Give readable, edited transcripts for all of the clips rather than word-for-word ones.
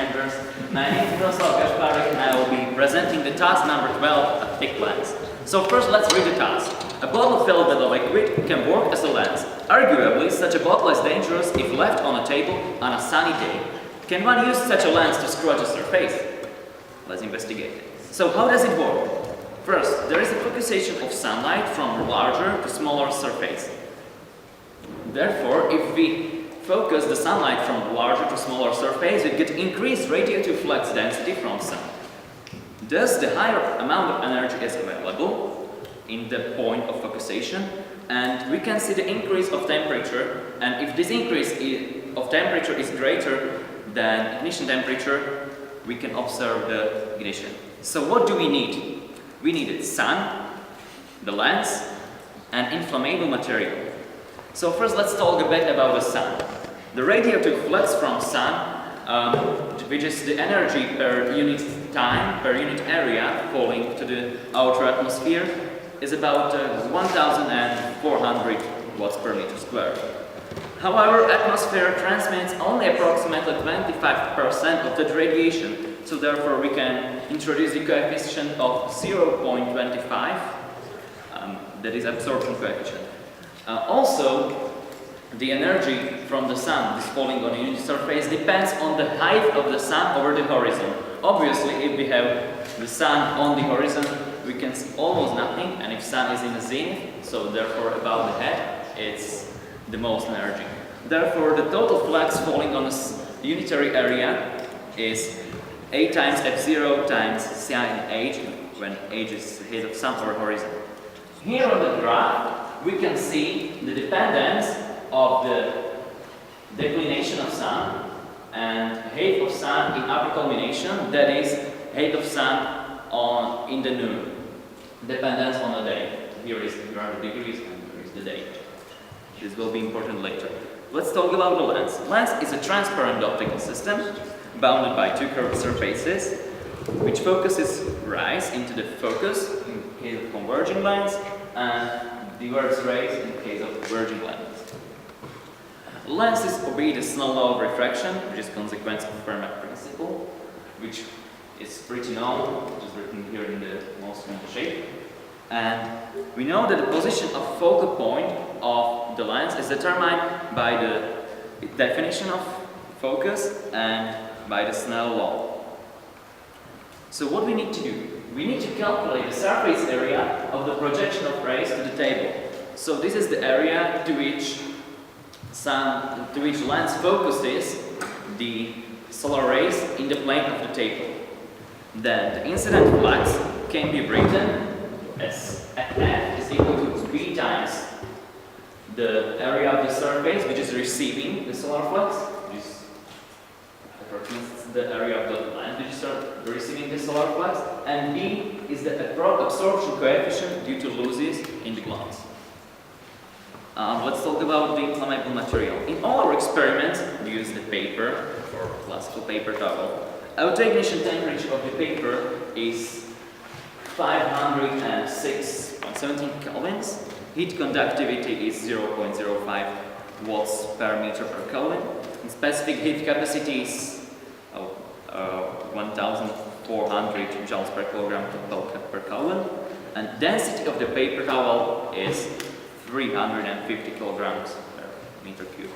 strangers. My name is Gasparic and I will be presenting the task number 12, a thick lens. So first let's read the task. A bottle filled with a liquid can work as a lens. Arguably, such a bottle is dangerous if left on a table on a sunny day. Can one use such a lens to scratch a surface? Let's investigate it. So how does it work? First, there is a focusation of sunlight from larger to smaller surface. Therefore, if we focus the sunlight from larger to smaller surface, we get increased radiative flux density from sun. Thus, the higher amount of energy is available in the point of focusation, and we can see the increase of temperature, and if this increase of temperature is greater than ignition temperature, we can observe the ignition. So what do we need? We needed sun, the lens, and inflammable material. So first let's talk a bit about the sun. The radiative flux from sun, which is the energy per unit time, per unit area falling to the outer atmosphere, is about 1,400 watts per meter squared. However, atmosphere transmits only approximately 25% of that radiation, so therefore we can introduce the coefficient of 0.25, that is absorption coefficient. Also, the energy from the sun is falling on a unit surface depends on the height of the sun over the horizon. Obviously, if we have the sun on the horizon, we can see almost nothing, and if sun is in the zenith, so therefore above the head, it's the most energy. Therefore, the total flux falling on a unitary area is A times F0 times sin h, when h is height of sun over horizon. Here on the graph, we can see the dependence of the declination of sun and height of sun in upper culmination, that is height of sun in the noon. Dependence on the day. Here is 300 degrees and here is the day. This will be important later. Let's talk about the lens. Lens is a transparent optical system bounded by two curved surfaces, which focuses rays into the focus in case of converging lens and diverges rays in case of diverging lens. Lenses obey the Snell law of refraction, which is a consequence of Fermat principle, which is pretty known, which is written here in the most common shape. And we know that the position of focal point of the lens is determined by the definition of focus and by the Snell law. So what we need to do? We need to calculate the surface area of the projection of rays to the table. So this is the area to which lens focuses the solar rays in the plane of the table. Then the incident flux can be written as F is equal to B times the area of the surface which is receiving the solar flux, which is the area of the lens which is receiving the solar flux, and B is the absorption coefficient due to losses in the glass. Let's talk about the inflammable material. In all our experiments, we use the paper or classical paper towel. Auto-ignition temperature of the paper is 506.17 kelvins. Heat conductivity is 0.05 watts per meter per Kelvin. And specific heat capacity is 1,400 joules per kilogram per Kelvin. And density of the paper towel is 350 kilograms per meter cube.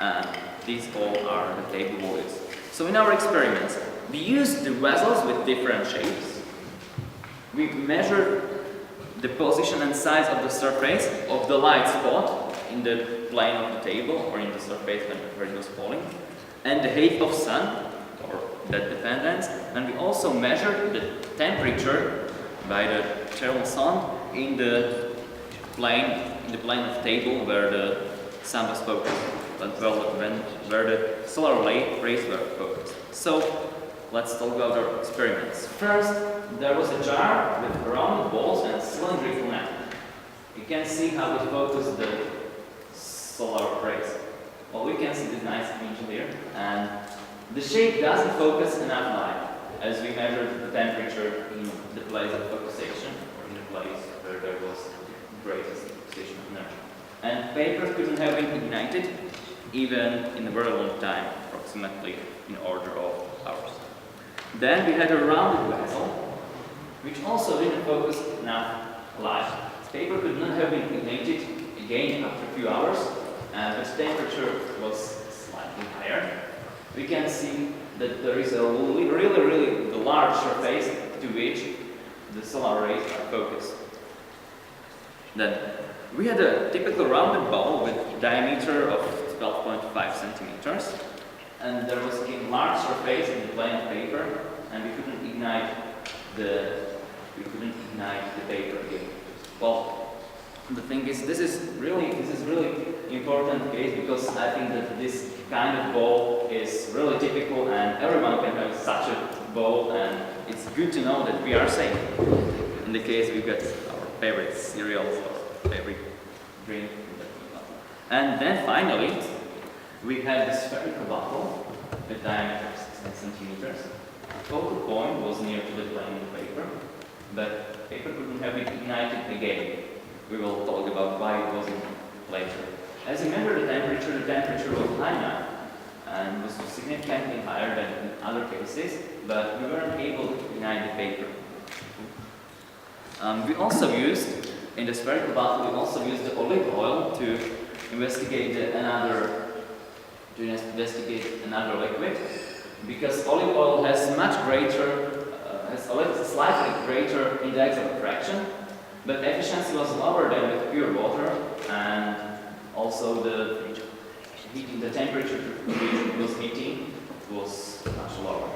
And these all are the table values. So in our experiments, we used the vessels with different shapes. We measured the position and size of the surface of the light spot in the plane of the table or in the surface where it was falling, and the height of sun, or that dependence, and we also measured the temperature by the thermal sound in the plane of the table where the sun was focused, where the solar rays were focused. So let's talk about our experiments. First, there was a jar with round balls and cylindrical neck. You can see how it focused the solar rays. Well, we can see this nice image here, and the shape doesn't focus enough light, as we measured the temperature in the place of focusation, or in the place where there was the greatest focusation of energy. And paper couldn't have been ignited even in a very long time, approximately in order of hours. Then we had a rounded vessel, which also didn't focus enough light. Paper could not have been ignited again after a few hours, but the temperature was slightly higher. We can see that there is a really large surface to which the solar rays are focused. Then we had a typical rounded ball with a diameter of 12.5 centimeters, and there was a large surface in the plane of paper, and we couldn't ignite the paper again. Well, the thing is, this is really important case, because I think that this kind of ball is really typical, and everyone can have such a ball, and it's good to know that we are safe. In the case we got our favorite cereals or favorite drink. And then finally, we had this spherical bottle with diameter 16 centimeters. The focal point was near to the plane of the paper, but paper couldn't have been ignited again. We will talk about why it wasn't later. As we measured the temperature was high enough and was significantly higher than in other cases, but we weren't able to ignite the paper. We also used, in the spherical bottle, we also used the olive oil to investigate another liquid, because olive oil has a slightly greater index of refraction, but efficiency was lower than with pure water, and also the temperature to which it was heating was much lower.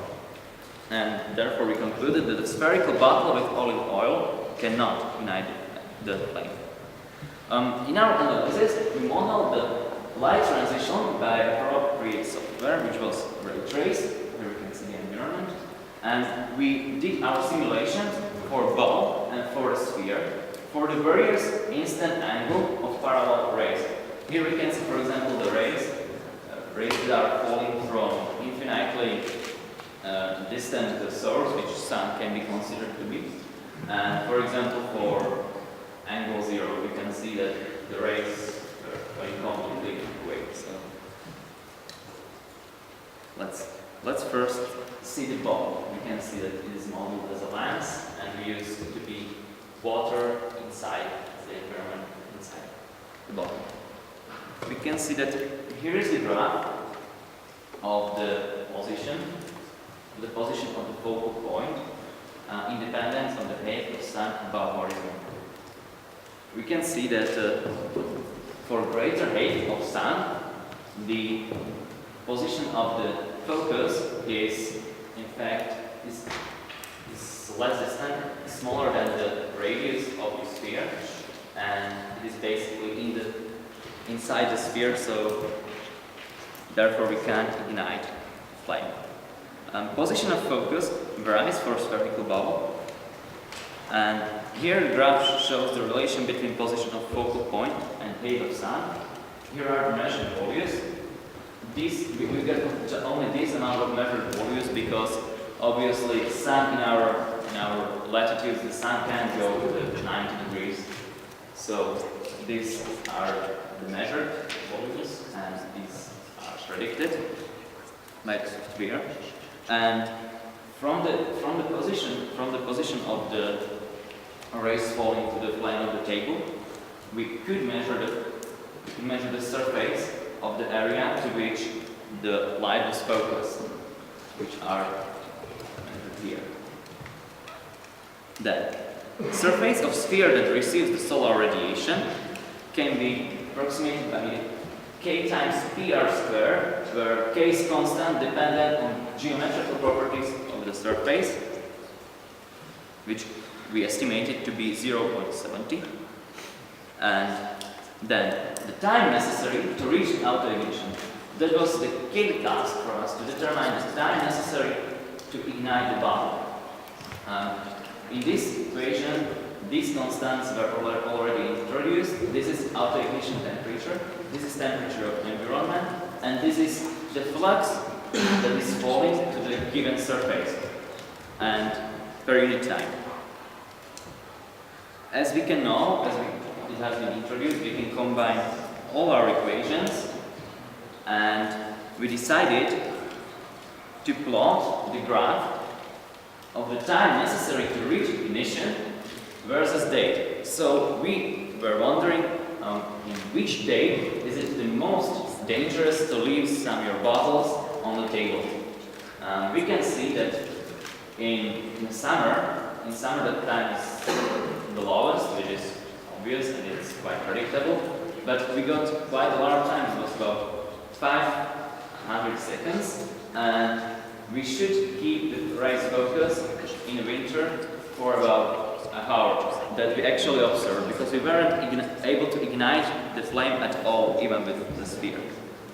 And therefore we concluded that a spherical bottle with olive oil cannot ignite the flame. In our analysis, we modeled the light transition by appropriate software, which was ray traced. Here we can see the environment. And we did our simulations for ball and for a sphere for the various instant angle of parallel rays. Here we can see, for example, the rays that are falling from infinitely distant source, which sun can be considered to be. And for example, for angle 0, we can see that the rays are going completely away. So let's first see the ball. We can see that it is modeled as a lens, and we use it to be water inside the environment, inside the ball. We can see that here is the graph of the position of the focal point, independent of the height of sun above horizon. We can see that for greater height of sun, the position of the focus is, in fact, is less distant, smaller than the radius of the sphere, and it is basically inside the sphere, so therefore we can't ignite the flame. Position of focus varies for spherical bubble, and here the graph shows the relation between position of focal point and height of sun. Here are the measured values. We get only this amount of measured values because obviously sun in our latitudes, the sun can't go to 90 degrees. So these are the measured values, and these are predicted by the software. And from the position of the rays falling to the plane of the table, we could measure the surface of the area to which the light was focused, which are measured here. Then, surface of sphere that receives the solar radiation can be approximated by k times pr square, where k is constant dependent on geometrical properties of the surface, which we estimated to be 0.70. And then the time necessary to reach auto ignition. That was the key task for us, to determine the time necessary to ignite the bottle. In this equation, these constants were already introduced. This is auto ignition temperature, this is temperature of environment, and this is the flux that is falling to the given surface and per unit time. As we can know, it has been introduced, we can combine all our equations, and we decided to plot the graph of the time necessary to reach ignition versus date. So we were wondering in which date is it the most dangerous to leave some of your bottles on the table. We can see that in summer the time is the lowest, which is obvious and it's quite predictable, but we got quite a lot of time. It was about 500 seconds, and we should keep the race focus in the winter for about an hour that we actually observed, because we weren't able to ignite the flame at all, even with the sphere.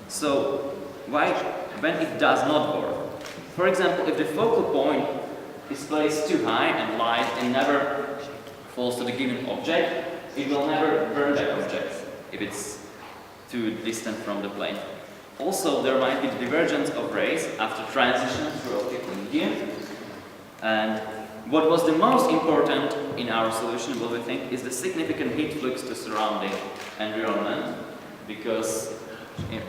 So why, when it does not work? For example, if the focal point is placed too high and light and never falls to the given object, it will never burn that object if it's too distant from the plane. Also, there might be divergence of rays after transition through optical medium. And what was the most important in our solution, what we think, is the significant heat flux to surrounding environment, because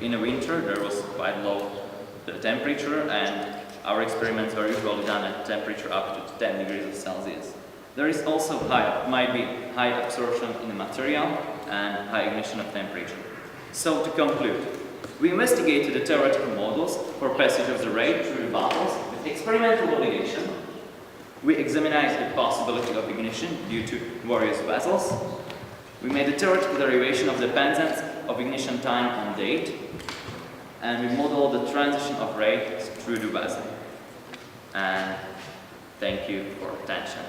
in the winter there was quite low temperature, and our experiments were usually done at temperature up to 10 degrees Celsius. There is also might be high absorption in the material and high ignition of temperature. So to conclude, we investigated the theoretical models for passage of the ray through the bottles with experimental validation. We examined the possibility of ignition due to various vessels. We made a theoretical derivation of the dependence of ignition time on date, and we modeled the transition of rays through the vessel. And thank you for attention.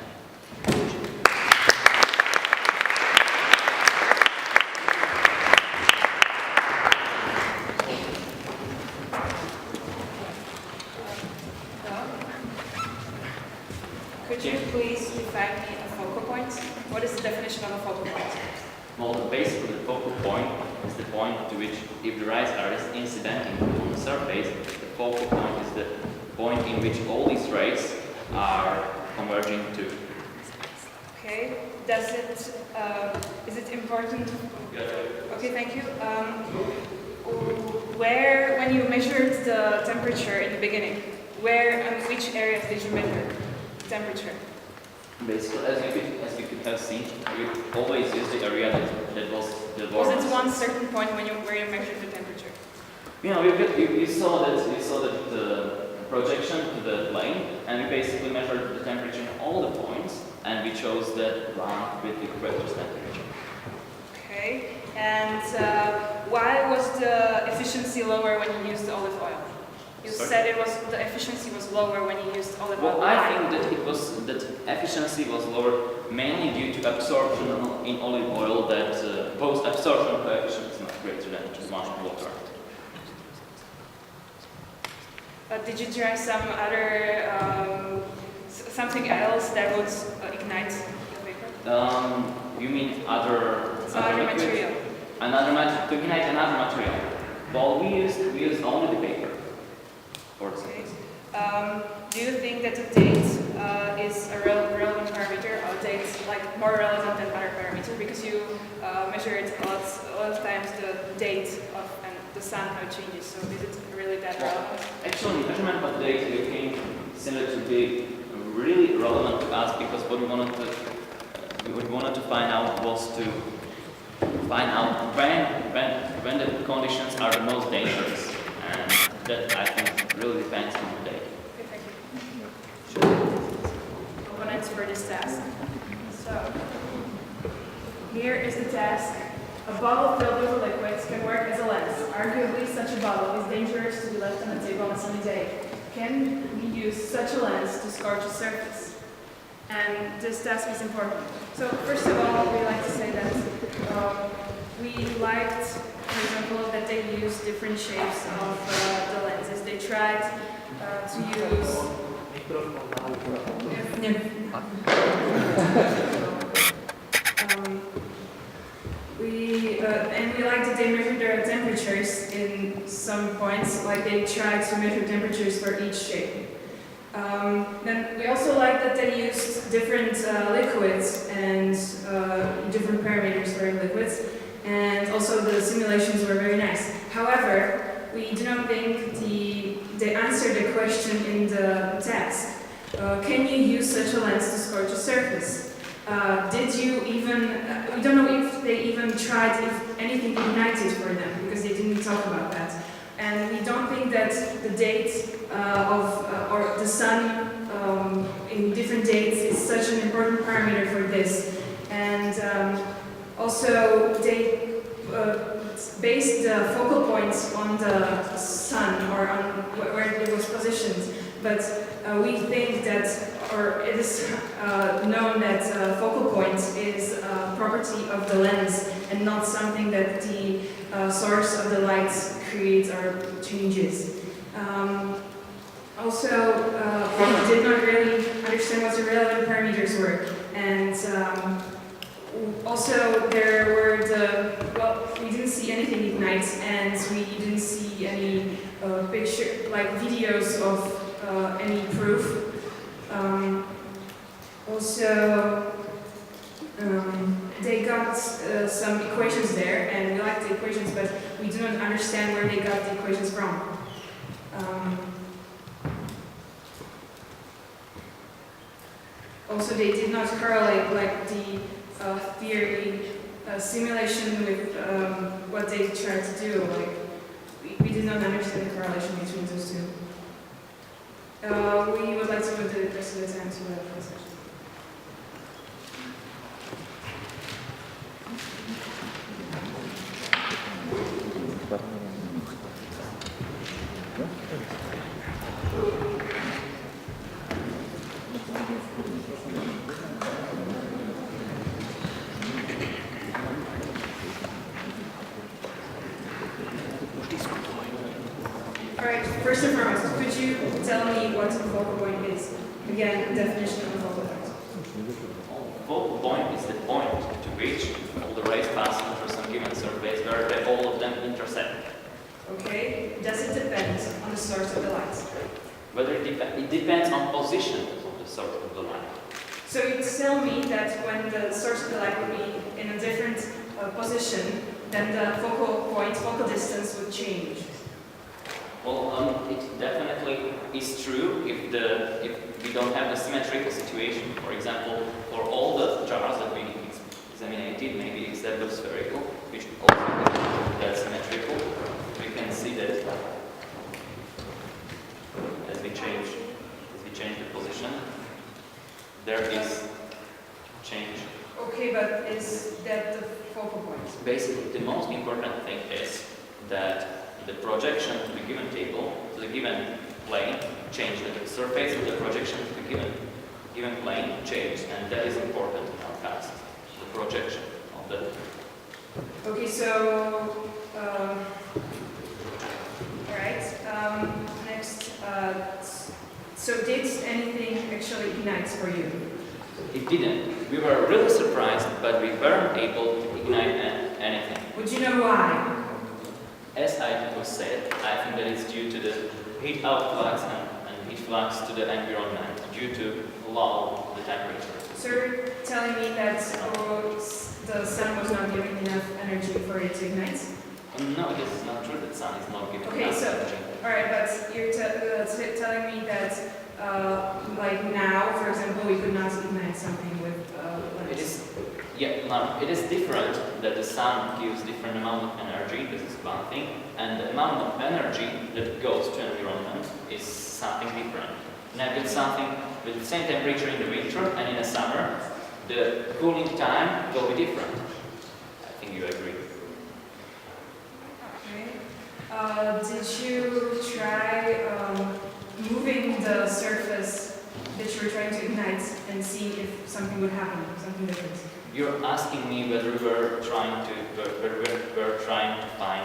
Could you please define me a focal point? What is the definition of a focal point? Well, basically the focal point is the point to which, if the rays are incidenting on the surface, the focal point is the point in which all these rays are converging to. Okay. Does it, is it important? Okay, thank you. Where, when you measured the temperature in the beginning, where and which areas did you measure temperature? Basically, as you could have seen, we always use the area that was the warmest. Was it one certain point where you measured the temperature? You know, you saw that the projection to the plane, and we basically measured the temperature in all the points, and we chose that one with the equator's temperature. Okay. And why was the efficiency lower when you used the olive oil? You said the efficiency was lower when you used olive oil. Well, I think that efficiency was lower mainly due to absorption in olive oil, that post-absorption coefficient is much greater than just much water. Did you try some other, something else that would ignite the paper? You mean other material? To ignite another material. Well, we used only the paper. Okay. Do you think that the date is a relevant parameter, or date like more relevant than other parameters, because you measured a lot of times the date of and the sun how it changes? So is it really that relevant? Actually, measurement of date became similar to be really relevant to us, because what we wanted to find out was to find out when the conditions are the most dangerous, and that I think really depends on the date. Okay, thank you. Components for this task. So here is the task. A bottle filled with liquids can work as a lens. Arguably, such a bottle is dangerous to be left on the table on a sunny day. Can we use such a lens to scorch a surface? And this task is important. So first of all, we like to say that we liked, for example, that they used different shapes of the lenses. They tried to use... And we like that they measured their temperatures in some points, like they tried to measure temperatures for each shape. Then we also like that they used different liquids and different parameters for liquids, and also the simulations were very nice. However, we do not think they answer the question in the task. Can you use such a lens to scorch a surface? Did you even, we don't know if they even tried if anything ignited for them, because they didn't talk about that. And we don't think that the date or the sun in different dates is such an important parameter for this. And also they based the focal points on the sun or on where it was positioned. But we think that, or it is known that focal point is a property of the lens and not something that the source of the light creates or changes. Also, we did not really understand what the relevant parameters were. And also there were we didn't see anything ignite, and we didn't see any picture, like videos of any proof. Also, they got some equations there, and we like the equations, but we do not understand where they got the equations from. Also, they did not correlate like the theory simulation with what they tried to do. Like we did not understand the correlation between those two. We would like to put the rest of the time to the presentation. Alright, first and foremost, could you tell me what a focal point is? Again, definition of a focal point. Focal point is the point to which all the rays passing through some given surface where all of them intersect. Okay, does it depend on the source of the light? Whether it depends on position of the source of the light. So you tell me that when the source of the light would be in a different position, then the focal distance would change. Well, it definitely is true if we don't have the symmetrical situation. For example, for all the jars that we examined, maybe instead of spherical, which also is symmetrical, we can see that as we change the position, there is change. Okay, but is that the focal point? Basically, the most important thing is that the projection to the given table, to the given plane, changed. The surface of the projection to the given plane changed, and that is important in our cast. The projection of the. Okay, so alright. Next, so did anything actually ignite for you? It didn't. We were really surprised, but we weren't able to ignite anything. Would you know why? As I was said, I think that it's due to the heat outflux and heat flux to the environment due to low the temperature. So you're telling me that the sun was not giving enough energy for it to ignite? No, this is not true. The sun is not giving Okay, enough so energy. alright, but you're telling me that like now, for example, we could not ignite something with It is, it is different that the sun gives different amount of energy. This is one thing, and the amount of energy that goes to environment is something different. Now, it's something with the same temperature in the winter and in the summer, the cooling time will be different. I think you agree. Okay. Did you try moving the surface that you were trying to ignite and see if something would happen, something different? You're asking me whether we were trying to find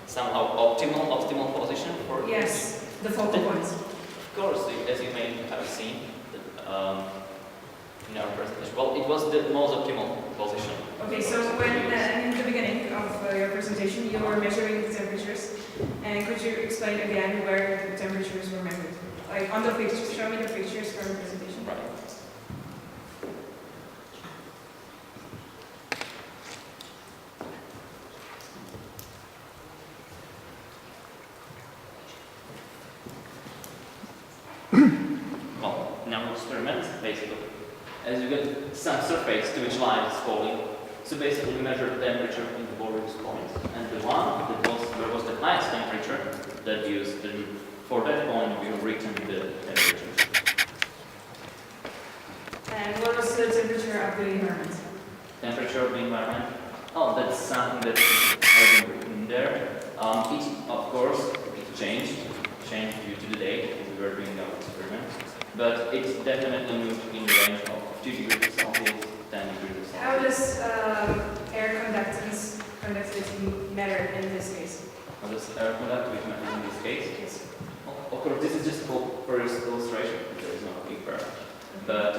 somehow optimal position for yes, the focal points. Of course, as you may have seen in our presentation. Well, it was the most optimal position. Okay, so when in the beginning of your presentation, you were measuring the temperatures, and could you explain again where the temperatures were measured? Like on the pictures, show me the pictures from the presentation. Right. experiment, basically. As you get some surface to which light is falling, so basically we measure the temperature in the various points. And the one that was the highest temperature that used, for that point we written the temperature. And what was the temperature of the environment? Temperature of the environment? Oh, that's something that has been written there. It, of course, it changed due to the date as we were doing our experiment. But it definitely moved in the range of 2 degrees Celsius, 10 degrees Celsius. How does air conductivity matter in this case? How does air conductivity matter in this case? Yes. Of course, this is just for first illustration, there is no paper. But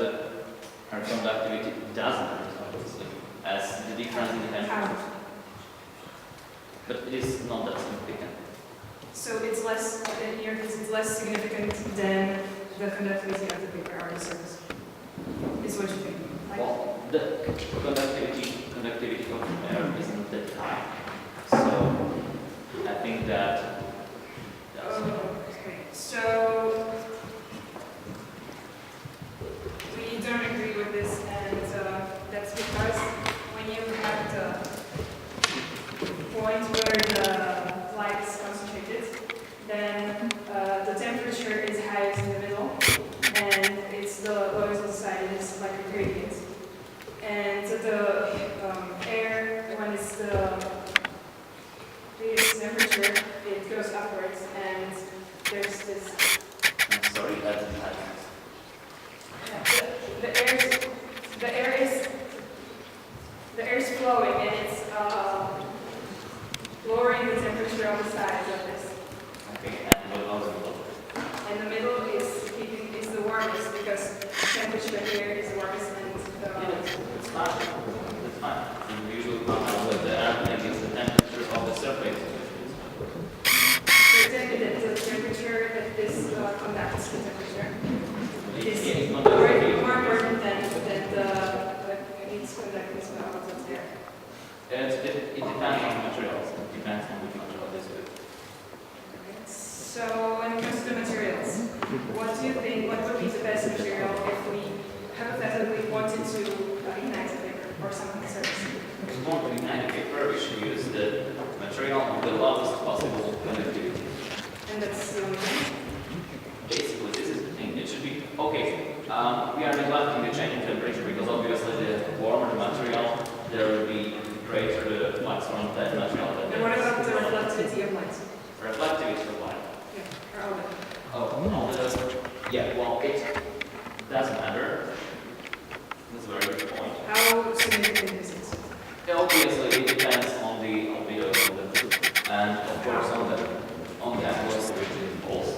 air conductivity does matter, obviously, as the difference in the temperature. But it is not that significant. So it's less, in your case, it's less significant than the conductivity of the paper or the surface, is what you think? Like, Well, the conductivity of air isn't that high. So I think that that's okay. So we don't agree with this, and that's because when you have the point where the light is concentrated, then the temperature is highest in the middle, and it's the lowest on the side, and it's like a gradient. And the air, when it's the biggest temperature, it goes upwards, and there's this. I'm sorry, that didn't happen. The air is flowing, and it's lowering the temperature on the sides of this. Okay, and what about the middle? And the middle is the warmest because the temperature here is the warmest, and It's fine. It's fine. And we usually come out with the air against the temperature of the surface. the temperature that this conducts the temperature is more important than its conductance of the air. It depends on the materials. It depends on which material it is with. So when it comes to the materials, what do you think, what would be the best material if we hypothetically wanted to ignite a paper or something surface? If we want to ignite a paper, we should use the material of the lowest possible conductivity. And that's the only thing? Basically, this is the thing. It should be, okay, we are neglecting the change in temperature because obviously the warmer the material, there will be greater the flux around that material. And what about the reflectivity of light? Reflectivity of light. Yeah, or all that. Oh, all the, yeah, well, it doesn't matter. That's a very good point. How significant is it? Yeah, obviously, it depends on the albedo of the, and of course on the angle of which it falls.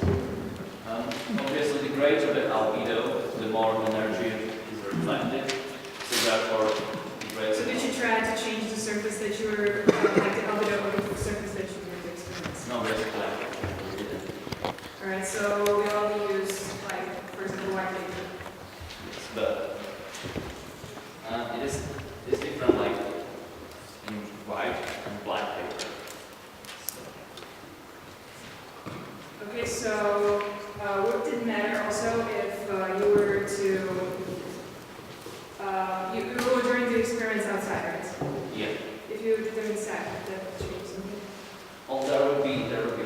Obviously, the greater the albedo, the more energy is reflected. So therefore, the greater. So did you try to change the surface that you were, like the albedo of the surface that you were to experience? No, basically, we didn't. Alright, so we only use, like, for example, white paper. Yes, but it is different, like in white and black paper. Okay, so would it matter also if you were to, you were doing the experiments outside, right? Yeah. If you did them inside, that change something? Well, there will be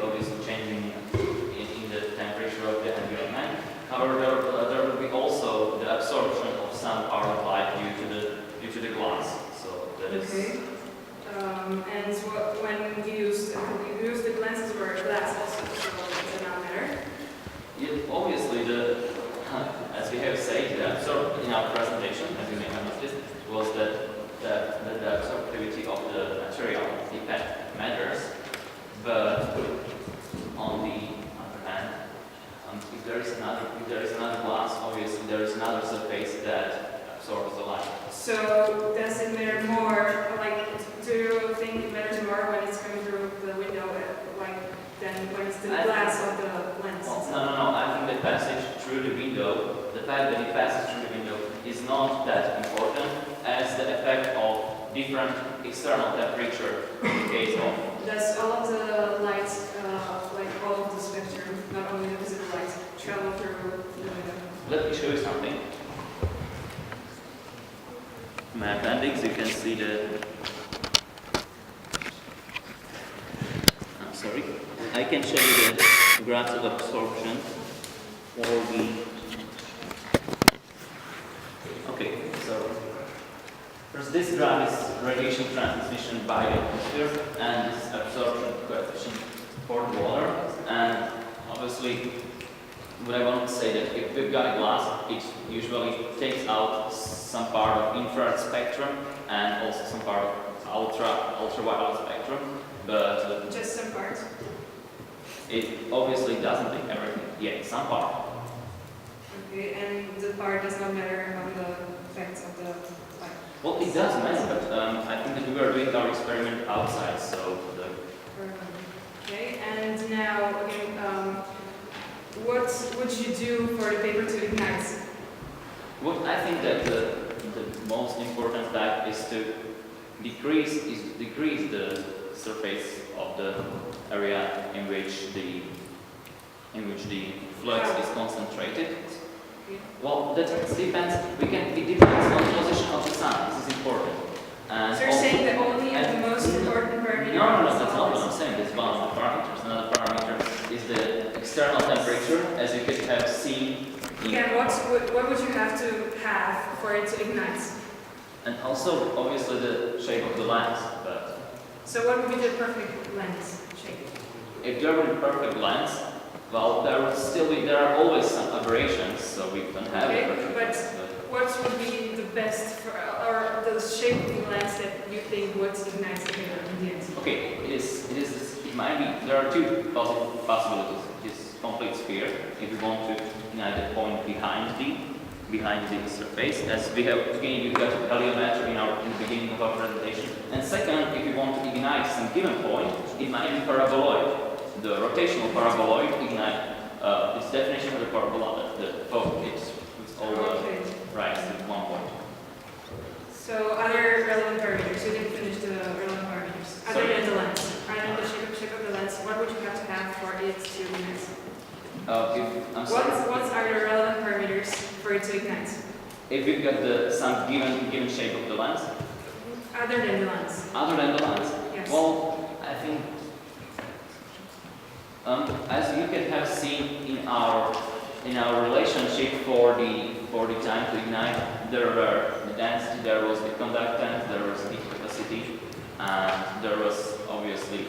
obviously changing in the temperature of the environment. However, there will be also the absorption of some part of light due to the glass. So that is. Okay. And when you use the lenses or glass also, so does it not matter? Yeah, obviously, as we have said, in our presentation, as you may have noticed, was that the absorptivity of the material, the PET, matters. But on the other hand, if there is another glass, obviously there is another surface that absorbs the light. So does it matter more, like, do you think it matters more when it's coming through the window, than when it's the glass of the lens? Well, no. I think the passage through the window, the fact that it passes through the window is not that important as the effect of different external temperature in the case of. Does all of the light, like all of the spectrum, not only the visible light, travel through the window? let me show you something. My appendix, you can see sorry. I can show you the graphs of absorption for the. Okay, so first this graph is radiation transmission by the atmosphere and this absorption coefficient for the water. And obviously, what I want to say that if we've got a glass, it usually takes out some part of infrared spectrum and also some part of ultraviolet spectrum, but Just some parts. it obviously doesn't take everything. Yeah, some part. Okay, and the part does not matter on the effects of the light. Well, it does matter, but I think that we were doing our experiment outside, so Okay, and now again, what would you do for the paper to ignite? what I think that the most important fact is to decrease the surface of the area in which the flux is concentrated. Well, that depends. It depends on the position of the sun. This is important. And So you're saying that only the most important parameter? No, that's not what I'm saying. That's one of the parameters. Another parameter is the external temperature, as you could have seen. Again, what would you have to have for it to ignite? And also, obviously, the shape of the lens. But So what would be the perfect lens shape? if there were a perfect lens, well, there are always some aberrations, so we don't have Okay, a perfect but lens. what would be the best or the shape of the lens that you think would ignite the paper in the end? Okay, it might be, there are two possibilities. This complete sphere, if you want to ignite the point behind the surface, as we have, again, we've got heliometer in the beginning of our presentation. And second, if you want to ignite some given point, it might be paraboloid. The rotational paraboloid ignite, its definition of the paraboloid, it's all right at one point. So other relevant parameters, you didn't finish the relevant parameters, other Sorry? than the lens, other than the shape of the lens, what would you have to have for it to ignite? I'm sorry. What are the relevant parameters for it to ignite? If you've got some given shape of the lens, Other than the lens? other than the lens, Yes. well, I think, as you can have seen in our relationship for the time to ignite, there were the density, there was the conductance, there was the capacity, and there was obviously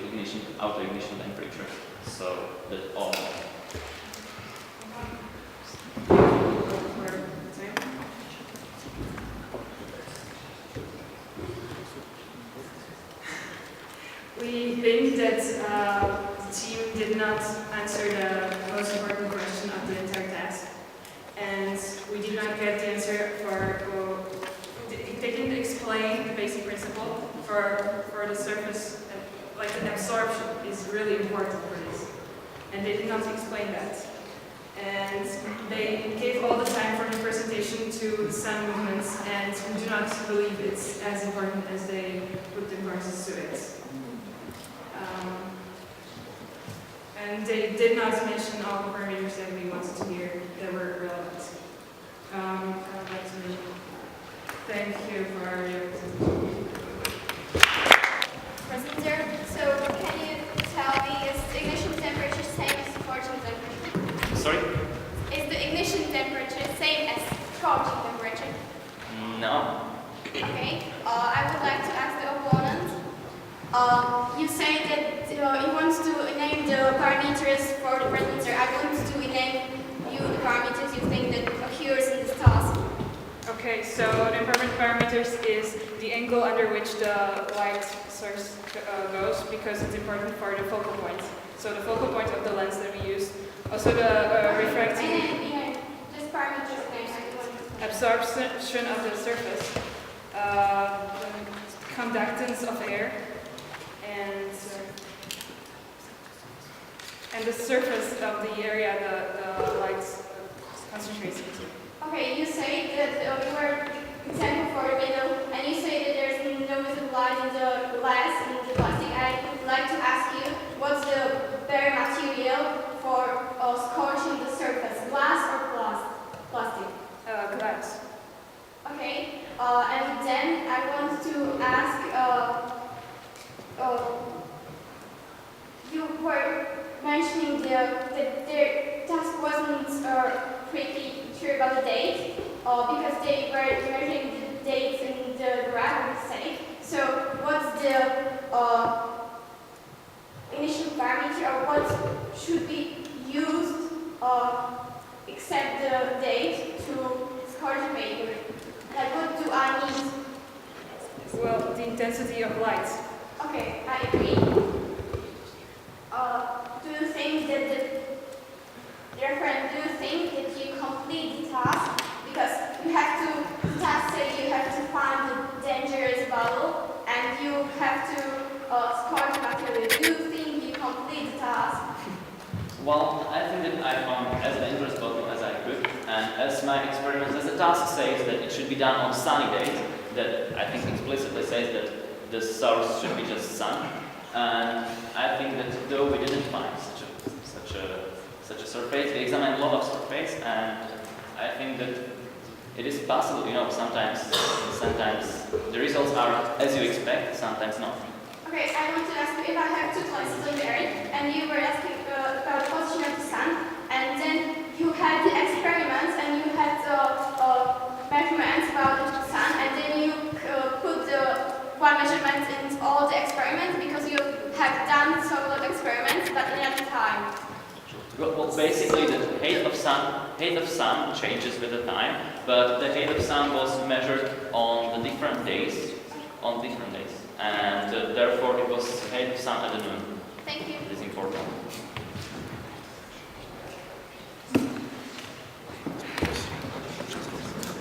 outer ignition temperature. So that all. We think that the team did not answer the most important question of the entire task, and we did not get the answer they didn't explain the basic principle for the surface, like the absorption is really important for this, and they did not explain that. And they gave all the time for the presentation to sun movements, and we do not believe it's as important as they put the importance to it. And they did not mention all the parameters that we wanted to hear that were relevant. I would like to thank you for your presentation. Presenter, so can you tell me, is the ignition temperature same as scorching temperature? Sorry? Is the ignition temperature same as scorching temperature? No. Okay. I would like to ask the opponent. You say that you want to name the parameters for the presenter. I want to name you the parameters you think that occurs in this task. Okay, so the important parameters is the angle under which the light source goes, because it's important for the focal point. So the focal point of the lens that we use. Also the refracting Just parameters names. absorption of the surface, the conductance of air, and the surface of the area the light concentrates into. Okay, you say that you were example for the middle, and you say that there's no visible light in the glass, in the plastic. I would like to ask you, what's the bare material for scorching the surface, glass or plastic? mentioning that their task wasn't pretty sure about the date, because they were measuring the dates in the graph mistake. So what's the initial parameter, or what should be used except the date to score the paper? Like, what do I need? Well, the intensity of light. Okay, I agree. Do you think that therefore, do you think that you complete the task? Because you have to, the task say you have to find the dangerous bubble and you have to score the material. Do you think you complete the task? Well, I think that I found as dangerous bottle as I could, and as my experiments, as the task says that it should be done on sunny days, that I think explicitly says that the source should be just sun, and I think that though we didn't find such a surface, we examined a lot of surface, and I think that it is possible, sometimes the results are as you expect, sometimes not. Okay, I want to ask you, if I have two places on the Earth, and you were asking about the position of the sun, and then you had the experiments, and you had measurements about the sun, and then you put the one measurement in all the experiments, because you have done so lot of experiments, but in at a time. Well, basically the height of sun changes with the time, but the height of sun was measured on the different days, and therefore it was height of sun at the noon. Thank you. It is important.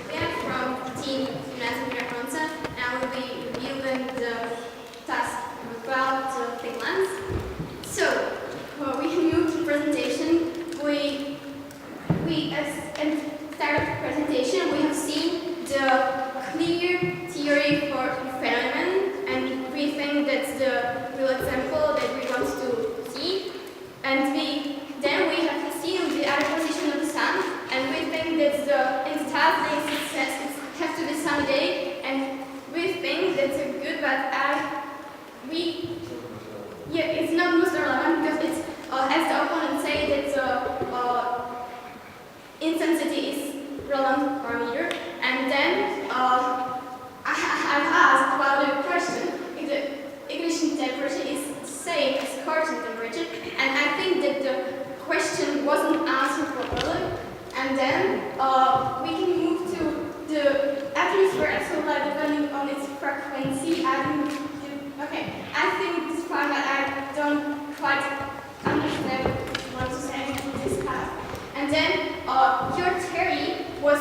We are from Team Turnaj, and I will be reviewing the task about Finland. So, we can move to presentation. At the start of the presentation, we have seen the clear theory for the phenomenon, and we think that's the real example that we want to see. And then we have seen the other position of the sun, and we think that in the task it says it has to be sunny day, and we think that's good, but it's not most relevant, because it's as the opponent say that intensity is relevant parameter, and then I've asked about the question if the ignition temperature is the same as scorching temperature, and I think that the question wasn't answered properly. And then we can move to the atmosphere absolute depending on its frequency. I think it's fine, but I don't quite understand what you want to say in this class. And then your theory was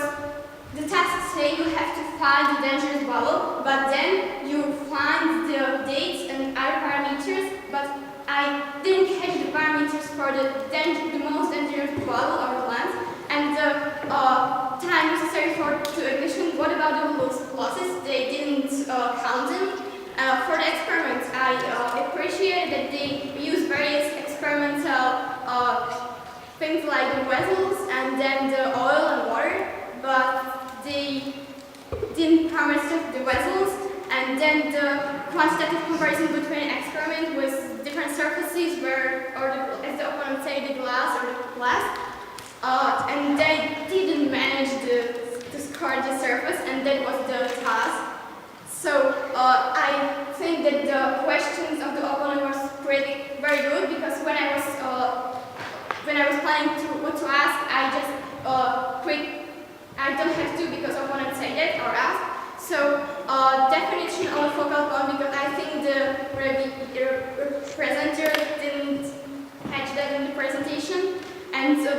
the task say you have to find the dangerous bubble, but then you find the dates and other parameters, but I didn't catch the parameters for the most dangerous bubble or the length, and the time necessary to ignition. What about the losses? They didn't count them. For the experiments, I appreciate that they use various experimental things like the vessels and then the oil and water, but they didn't promise the vessels, and then the quantitative comparison between experiments with different surfaces where, as the opponent say, the glass or the glass, and they didn't manage to score the surface, and that was the task. So I think that the questions of the opponent was very good, because when I was planning what to ask, I just I don't have to, because opponent say that or ask. So definition of focal point, because I think the presenter didn't catch that in the presentation. And so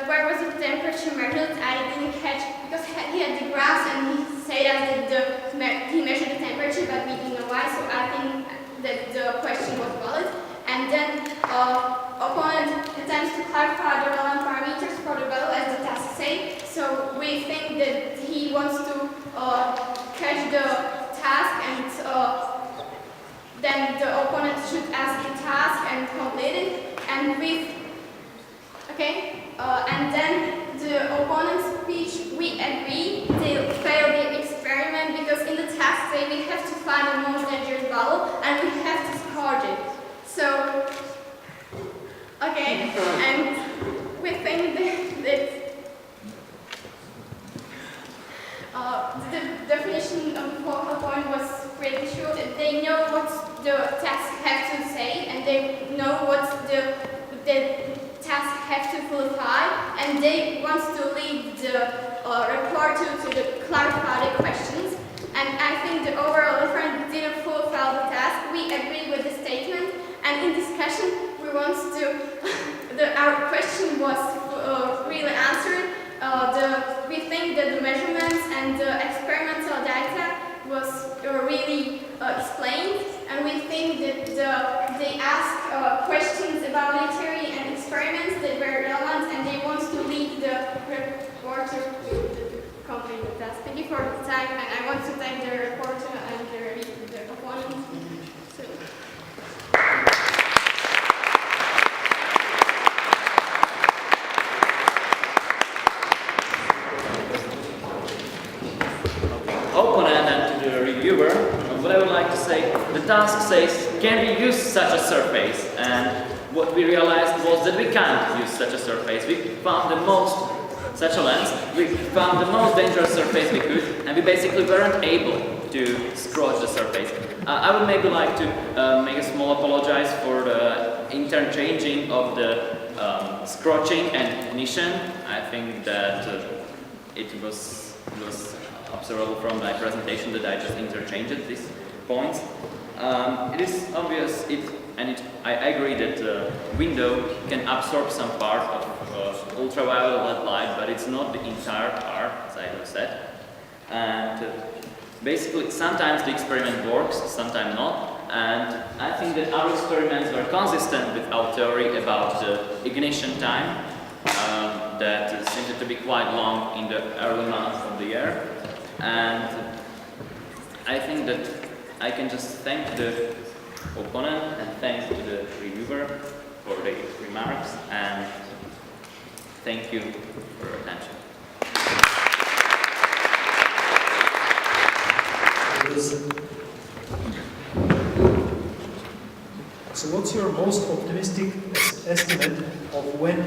where was the temperature measured, I didn't catch, because he had the graphs and he said that he measured the temperature, but we didn't know why, so I think that the question was valid. And then opponent attempts to clarify the relevant parameters for the value as the task say. So we think that he wants to catch the task, and then the opponent should ask the task and complete it. And and then the opponent's speech, we agree they failed the experiment, because in the task say we have to find the most dangerous bubble and we have to score it. So, okay. okay, and we think that the definition of the focal point was pretty short. They know what the task have to say, and they know what the task have to fulfill, and they want to lead the reporter to clarify the questions. And I think the overall referent didn't fulfill the task. We agree with the statement, and in discussion, we want to. Our question was really answered. We think that the measurements and the experimental data was really explained, and we think that they asked questions about the theory and experiments that were relevant, and they want to lead the reporter to complete the task. Thank you for the time, and I want to thank the reporter and the opponent. Opponent and to the reviewer, what I would like to say, the task says, can we use such a surface? And what we realized was that we can't use such a surface. We found such a lens, we found the most dangerous surface we could, and we basically weren't able to scratch the surface. I would maybe like to make a small apologize for the interchanging of the scratching and ignition. I think that it was observable from my presentation that I just interchanged these points. It is obvious, I agree that the window can absorb some part of ultraviolet light, but it's not the entire part, as I have said. And basically, sometimes the experiment works, sometimes not. And I think that our experiments were consistent with our theory about the ignition time, that seemed to be quite long in the early months of the year. And I think that I can just thank the opponent and thanks to the reviewer for the remarks, and thank you for your attention. So what's your most optimistic estimate of when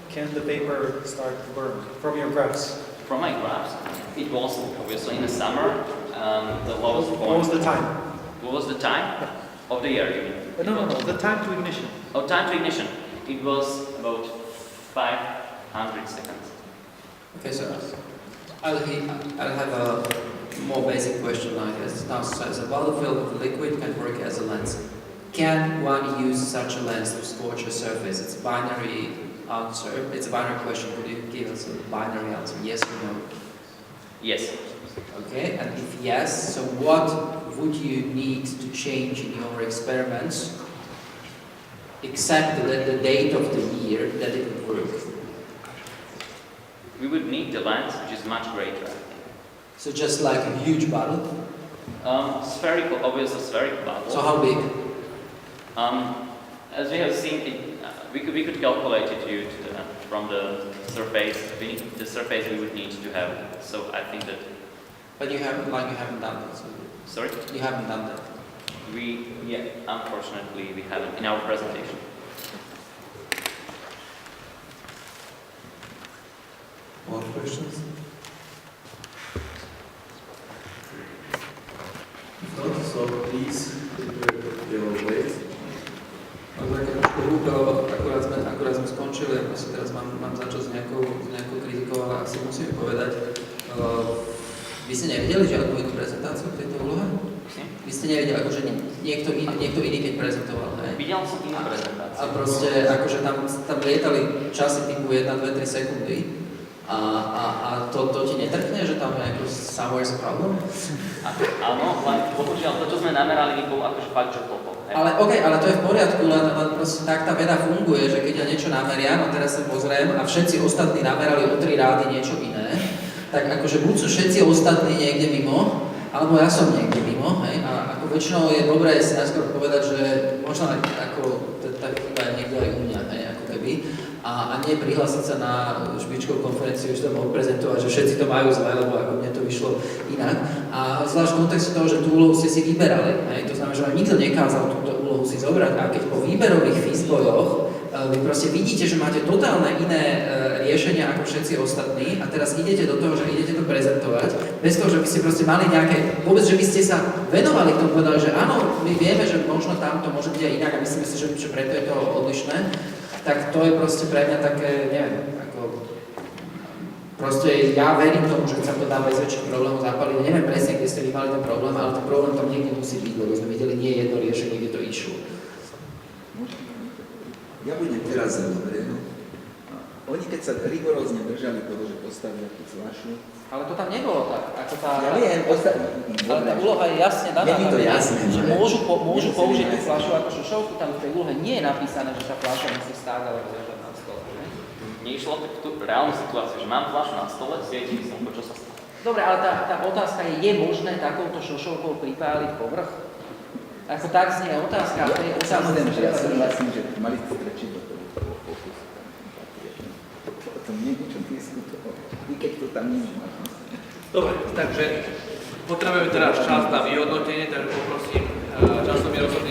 can the paper start to burn from your graphs? From my graphs, it was obviously in the summer, the lowest point. What was the time? What was the time? Of the year, you mean? No, the time to ignition. Oh, time to ignition. It was about 500 seconds. Okay, so I'll have a more basic question like this. Now, so the battlefield of liquid can work as a lens. Can one use such a lens to scorch a surface? It's a binary answer. It's a binary question. Could you give us a binary answer? Yes or no? Yes. Okay, and if yes, so what would you need to change in your experiments except the date of the year that it would work? We would need the lens, which is much greater, I think. So just like a huge bottle? Spherical, obviously spherical bottle. So how big? As we have seen, we could calculate it from the surface. The surface we would need to have. So I think that. But you haven't done that. So sorry? You haven't done that. Unfortunately, we haven't in our presentation. More questions? If not, so please prepare your way. Tak trošku hlúpo, akurát sme skončili, asi teraz mám začať s nejakou kritikou, ale asi musím povedať. Vy ste nevideli žiadnu inú prezentáciu v tejto úlohe? Vy ste nevideli, akože niekto iný keď prezentoval, hej? Videl som inú prezentáciu. A proste, akože tam lietali časy typu 1, 2, 3 sekundy. A to ti netrkne, že tam je ako somewhere's problem? Áno, len bohužiaľ to, čo sme namerali, bol akože fakt, že toto. Ale to je v poriadku, len proste tak tá veda funguje, že keď ja niečo namerám a teraz sa pozriem a všetci ostatní namerali o 3 rády niečo iné, tak akože buď sú všetci ostatní niekde mimo, alebo ja som niekde mimo, hej? A ako väčšinou je dobré si najskôr povedať, že možno ako tá chyba je niekde aj u mňa, hej, ako keby. A nie prihlásiť sa na špičkovú konferenciu, že to mohol prezentovať, že všetci to majú zle, lebo ako mne to vyšlo inak. A zvlášť v kontexte toho, že tú úlohu ste si vyberali, hej? To znamená, že vám nikto nekázal túto úlohu si zobrať, a keď po výberových fyzbojoch vy proste vidíte, že máte totálne iné riešenia ako všetci ostatní a teraz idete do toho, že idete to prezentovať, bez toho, že by ste proste mali nejaké, vôbec, že by ste sa venovali k tomu, povedali, že áno, my vieme, že možno tam to môže byť aj inak a myslíme si, že preto je to odlišné, tak to je proste pre mňa také, neviem, ako proste ja verím tomu, že sa to dá bez väčších problémov zapaliť. Neviem presne, kde ste vy mali ten problém, ale ten problém tam niekde musí byť, lebo sme videli nie jedno riešenie, kde to išlo. Ja budem teraz za dobre, no. Oni keď sa rigorózne držali toho, že postavia tú fľašu. Ale to tam nebolo tak, ako tá... Ja viem, ale tá úloha je jasne daná. Je mi to jasné, že no. môžu použiť tú fľašu ako šošovku, tam v tej úlohe nie je napísané, že tá fľaša musí stáť alebo ležať na stole. Nešlo tak tú reálnu situáciu, že mám fľašu na stole, svietím som, čo sa stalo. Dobre, ale tá otázka je možné takouto šošovkou pripáliť povrch? Ako tak znie otázka, to je otázka. Samozrejme, že ja súhlasím, že mali strečiť do toho pokusu. O tom nie je čo diskutovať, i keď to tam nie má. Dobre, takže potrebujeme teraz čas na vyhodnotenie, takže poprosím časomierov sa